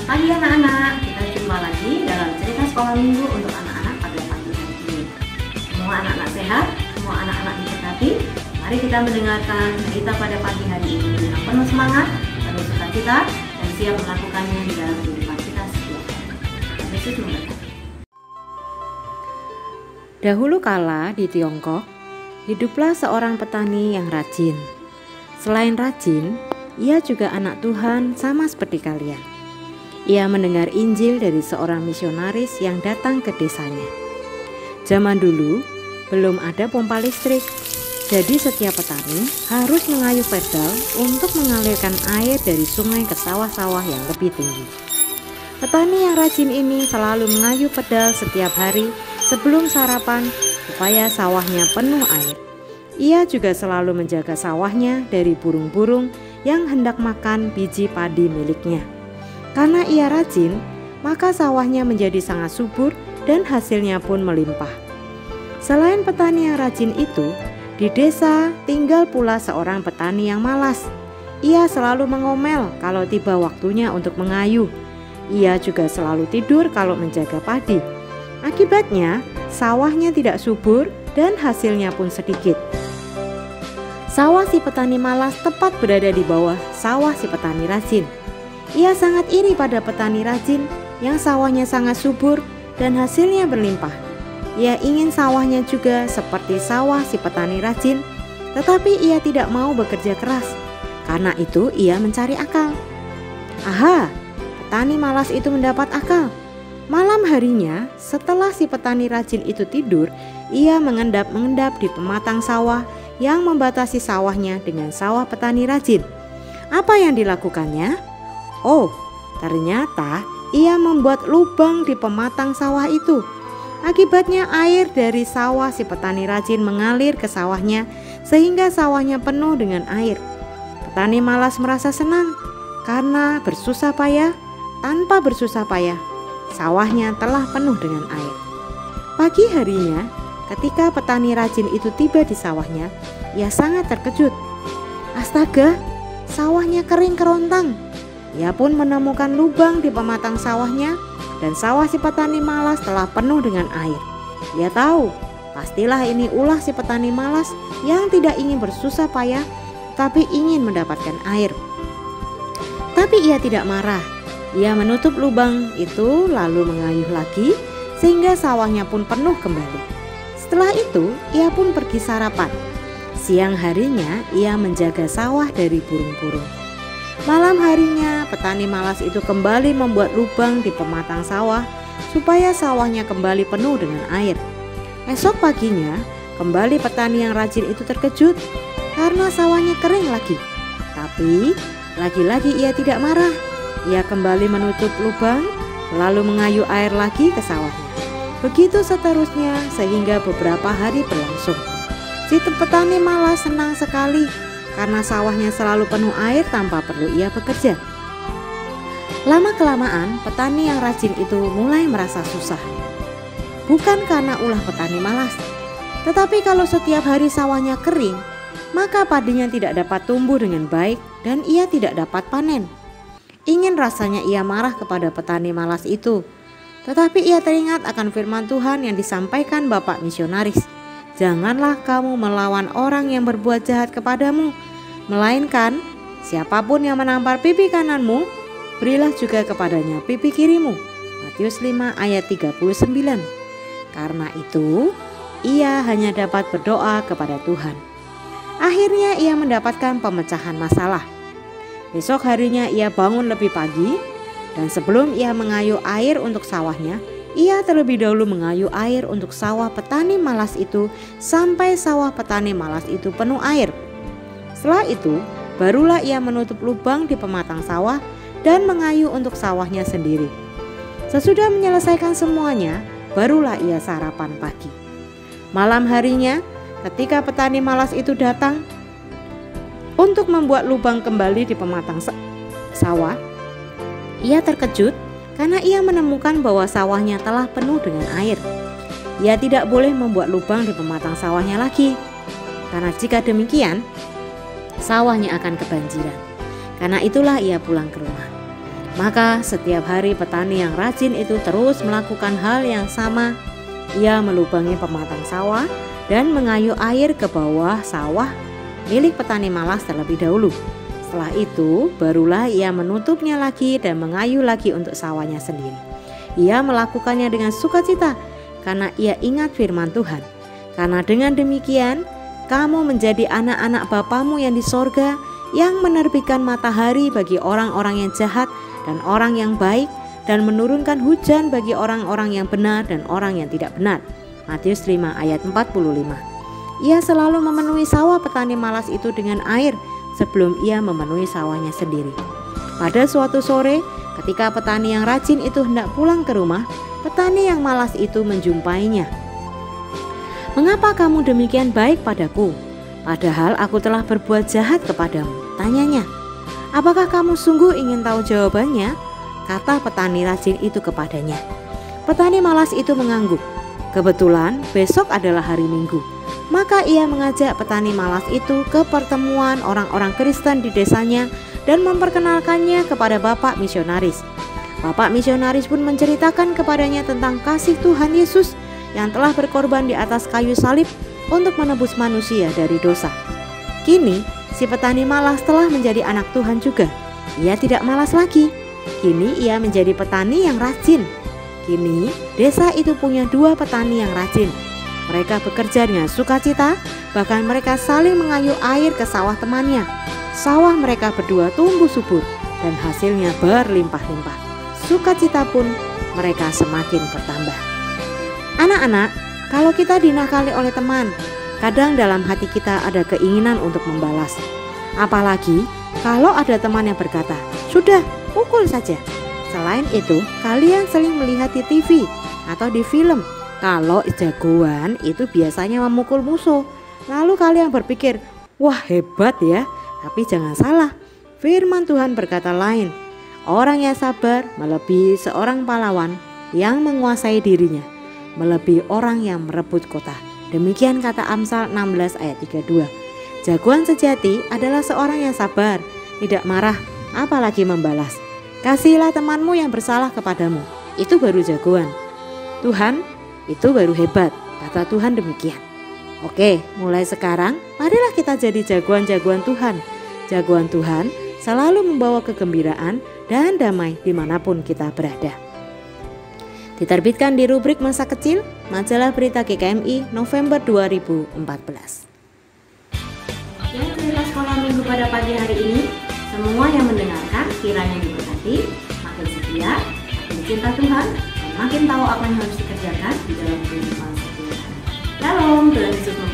Selamat pagi anak-anak, kita jumpa lagi dalam cerita sekolah minggu untuk anak-anak pada pagi hari ini. Semua anak-anak sehat, semua anak-anak diberkati. Mari kita mendengarkan cerita pada pagi hari ini dengan penuh semangat, penuh sukacita, dan siap melakukannya di dalam kehidupan kita setiap hari. Tuhan Yesus memberkati. Dahulu kala di Tiongkok, hiduplah seorang petani yang rajin. Selain rajin, ia juga anak Tuhan sama seperti kalian. Ia mendengar Injil dari seorang misionaris yang datang ke desanya. Zaman dulu, belum ada pompa listrik, jadi setiap petani harus mengayuh pedal untuk mengalirkan air dari sungai ke sawah-sawah yang lebih tinggi. Petani yang rajin ini selalu mengayuh pedal setiap hari sebelum sarapan supaya sawahnya penuh air. Ia juga selalu menjaga sawahnya dari burung-burung yang hendak makan biji padi miliknya. Karena ia rajin, maka sawahnya menjadi sangat subur dan hasilnya pun melimpah. Selain petani yang rajin itu, di desa tinggal pula seorang petani yang malas. Ia selalu mengomel kalau tiba waktunya untuk mengayuh. Ia juga selalu tidur kalau menjaga padi. Akibatnya, sawahnya tidak subur dan hasilnya pun sedikit. Sawah si petani malas tepat berada di bawah sawah si petani rajin. Ia sangat iri pada petani rajin yang sawahnya sangat subur dan hasilnya berlimpah. Ia ingin sawahnya juga seperti sawah si petani rajin, tetapi ia tidak mau bekerja keras. Karena itu ia mencari akal. Aha, petani malas itu mendapat akal. Malam harinya, setelah si petani rajin itu tidur, ia mengendap-mengendap di pematang sawah yang membatasi sawahnya dengan sawah petani rajin. Apa yang dilakukannya? Oh, ternyata ia membuat lubang di pematang sawah itu. Akibatnya air dari sawah si petani rajin mengalir ke sawahnya sehingga sawahnya penuh dengan air. Petani malas merasa senang karena tanpa bersusah payah, sawahnya telah penuh dengan air. Pagi harinya, ketika petani rajin itu tiba di sawahnya, ia sangat terkejut. Astaga, sawahnya kering kerontang. Ia pun menemukan lubang di pematang sawahnya dan sawah si petani malas telah penuh dengan air. Ia tahu, pastilah ini ulah si petani malas yang tidak ingin bersusah payah tapi ingin mendapatkan air. Tapi ia tidak marah. Ia menutup lubang itu lalu mengayuh lagi sehingga sawahnya pun penuh kembali. Setelah itu ia pun pergi sarapan. Siang harinya ia menjaga sawah dari burung-burung. Malam harinya petani malas itu kembali membuat lubang di pematang sawah supaya sawahnya kembali penuh dengan air. Esok paginya kembali petani yang rajin itu terkejut karena sawahnya kering lagi. Tapi lagi-lagi ia tidak marah. Ia kembali menutup lubang, lalu mengayuh air lagi ke sawahnya. Begitu seterusnya sehingga beberapa hari berlangsung. Si petani malas senang sekali karena sawahnya selalu penuh air tanpa perlu ia bekerja. Lama-kelamaan petani yang rajin itu mulai merasa susah. Bukan karena ulah petani malas, tetapi kalau setiap hari sawahnya kering, maka padinya tidak dapat tumbuh dengan baik dan ia tidak dapat panen. Ingin rasanya ia marah kepada petani malas itu, tetapi ia teringat akan firman Tuhan yang disampaikan Bapak misionaris. Janganlah kamu melawan orang yang berbuat jahat kepadamu, melainkan siapapun yang menampar pipi kananmu, berilah juga kepadanya pipi kirimu. Matius 5 ayat 39. Karena itu, ia hanya dapat berdoa kepada Tuhan. Akhirnya ia mendapatkan pemecahan masalah. Besok harinya ia bangun lebih pagi, dan sebelum ia mengayuh air untuk sawahnya, ia terlebih dahulu mengayuh air untuk sawah petani malas itu sampai sawah petani malas itu penuh air. Setelah itu, barulah ia menutup lubang di pematang sawah dan mengayuh untuk sawahnya sendiri. Sesudah menyelesaikan semuanya, barulah ia sarapan pagi. Malam harinya, ketika petani malas itu datang untuk membuat lubang kembali di pematang sawah, ia terkejut karena ia menemukan bahwa sawahnya telah penuh dengan air. Ia tidak boleh membuat lubang di pematang sawahnya lagi, karena jika demikian, sawahnya akan kebanjiran. Karena itulah ia pulang ke rumah. Maka setiap hari petani yang rajin itu terus melakukan hal yang sama. Ia melubangi pematang sawah dan mengayuh air ke bawah sawah milik petani malas terlebih dahulu. Setelah itu barulah ia menutupnya lagi dan mengayuh lagi untuk sawahnya sendiri. Ia melakukannya dengan sukacita karena ia ingat firman Tuhan. Karena dengan demikian kamu menjadi anak-anak Bapamu yang di sorga, yang menerbitkan matahari bagi orang-orang yang jahat dan orang yang baik, dan menurunkan hujan bagi orang-orang yang benar dan orang yang tidak benar. Matius 5 ayat 45. Ia selalu memenuhi sawah petani malas itu dengan air sebelum ia memenuhi sawahnya sendiri. Pada suatu sore, ketika petani yang rajin itu hendak pulang ke rumah, petani yang malas itu menjumpainya. "Mengapa kamu demikian baik padaku? Padahal aku telah berbuat jahat kepadamu," tanyanya. "Apakah kamu sungguh ingin tahu jawabannya?" kata petani rajin itu kepadanya. Petani malas itu mengangguk. Kebetulan besok adalah hari Minggu. Maka ia mengajak petani malas itu ke pertemuan orang-orang Kristen di desanya dan memperkenalkannya kepada bapak misionaris. Bapak misionaris pun menceritakan kepadanya tentang kasih Tuhan Yesus yang telah berkorban di atas kayu salib untuk menebus manusia dari dosa. Kini si petani malas telah menjadi anak Tuhan juga. Ia tidak malas lagi. Kini ia menjadi petani yang rajin. Kini desa itu punya 2 petani yang rajin. Mereka bekerja dengan sukacita, bahkan mereka saling mengayuh air ke sawah temannya. Sawah mereka berdua tumbuh subur dan hasilnya berlimpah-limpah. Sukacita pun mereka semakin bertambah. Anak-anak, kalau kita dinakali oleh teman, kadang dalam hati kita ada keinginan untuk membalas. Apalagi kalau ada teman yang berkata, "Sudah, pukul saja." Selain itu, kalian sering melihat di TV atau di film kalau jagoan itu biasanya memukul musuh. Lalu kalian berpikir, "Wah, hebat ya." Tapi jangan salah, firman Tuhan berkata lain. Orang yang sabar melebihi seorang pahlawan yang menguasai dirinya, melebihi orang yang merebut kota. Demikian kata Amsal 16 ayat 32. Jagoan sejati adalah seorang yang sabar, tidak marah, apalagi membalas. Kasihilah temanmu yang bersalah kepadamu, itu baru jagoan. Tuhan, itu baru hebat, kata Tuhan demikian. Oke, mulai sekarang marilah kita jadi jagoan-jagoan Tuhan. Jagoan Tuhan selalu membawa kegembiraan dan damai dimanapun kita berada. Diterbitkan di rubrik Masa Kecil, Majalah Berita GKMI, November 2014. Yang cerita sekolah minggu pada pagi hari ini, semua yang mendengarkan kiranya diberkati, makin setia, makin cinta Tuhan, dan makin tahu apa yang harus dikerjakan di dalam kehidupan sehari-hari. Shalom, Tuhan Yesus memberkati.